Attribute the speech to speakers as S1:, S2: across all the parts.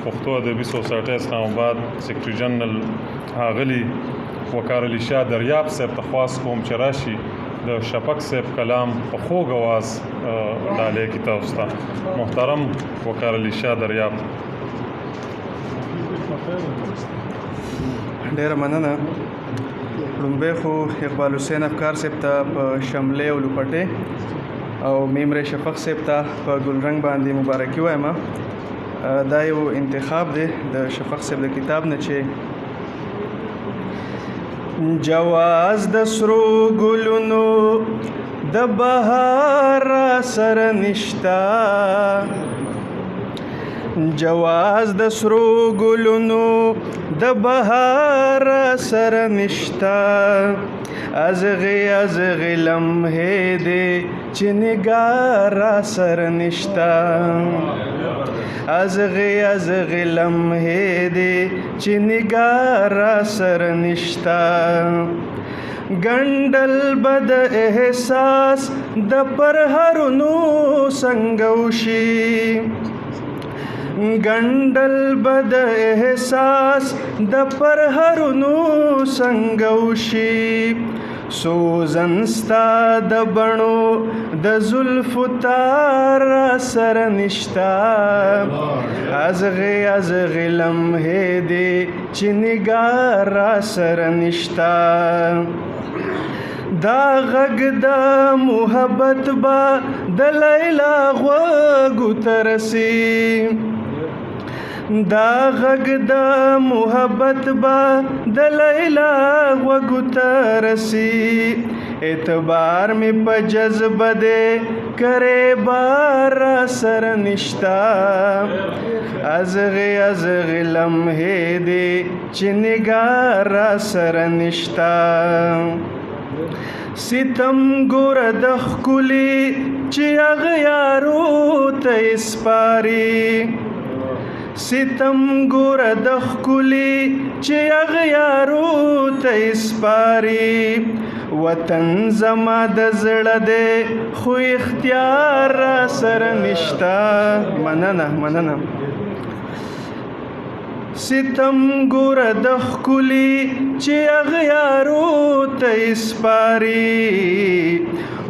S1: پښتو ادبي سوسایټي اسلام آباد سیکرټري جنرال ښاغلي وقار علي شاه دریاب صاحب ته خواست کوم چې راشي د شفق صاحب کلام په خوږ اواز ډالۍ کړي تاسو ته. محترم وقار علي شاه دریاب.
S2: ډېره مننه. لومبۍ خو اقبال حسین افکار صاحب ته په شملې او لوپټې او میمرې شفق صاحب ته په ګلرنګ باندې مبارکي وایم. دا یو انتخاب دی د شفق صاحب د کتاب نه چې جواز د سرو ګلونو د بهار سره نشتا، جواز د سرو ګلونو د بهار سره نشتا، ازغی ازغی لمحې دې چې نگار سره نشتا، ازغی ازغی لمحې دې چې نگار سره نشتا، ګنډل بد احساس د پرهرونو سنگوشي، ګنډل بد احساس د پرهرونو سنگوشي، سوزن ستا د بڼو د زلفو تار سره نشتا، ازغی ازغی لمحې دې چې نگار سره نشتا، دا غږ د محبت به د لیلا غوږو ته رسي، دا غږ د محبت به د لیلا غوږو ته رسي، اعتبار مې په جذبه دی کرې بار سره نشتا، ازغی ازغی لمحې دې چې نگار سره نشتا، ستم ګوره د ښکلي چې اغیارو ته سپاري، ستم ګوره د ښکلي چې اغیارو ته سپاري، وطن زما د زړه دی خو اختیار سره نشتا. مننه مننه. ستم ګوره د ښکلي چې اغیارو ته سپاري،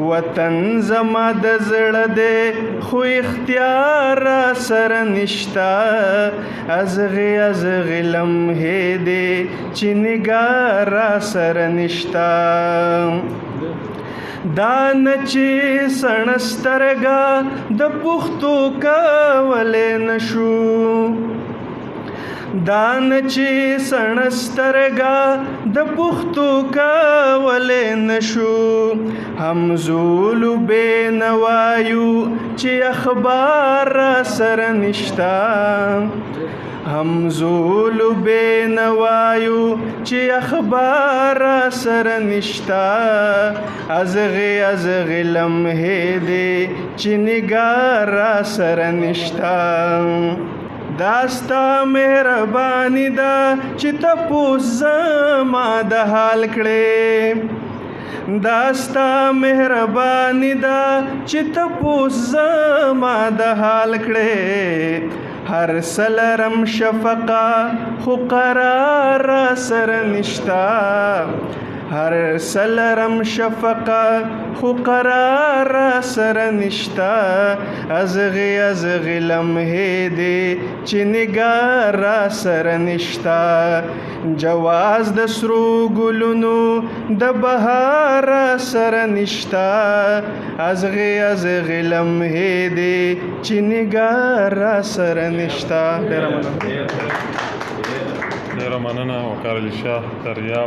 S2: وطن زما د زړه دی خو اختیار سره نشتا، ازغی ازغی لمحې دې چې نگار سره نشتا، دا نه چې سڼسترګه د پښتو کولی نشو، دا نه چې سڼسترګه د پښتو کولی نشو، همزولو بې نوایو چې اخبار سره نشتا، همزولو بې نوایو چې اخبار سره نشتا، ازغی ازغی لمحې دې چې نگار سره نشتا، داستا مهربانی دا چې تپوس زما د حال کړې، داستا مهربانی دا چې تپوس زما د حال کړې، هر سلرم شفقه خو قرار سره نشتا، هر سلرم شفقه خو قرار سره نشتا، ازغی ازغی لمحې دې چې نگار سره نشتا، جواز د سرو ګلونو د بهار سره نشتا، ازغی ازغی لمحې دې چې نگار سره نشتا. ډېره مننه.
S1: ډېره مننه وقار علي شاه دریاب.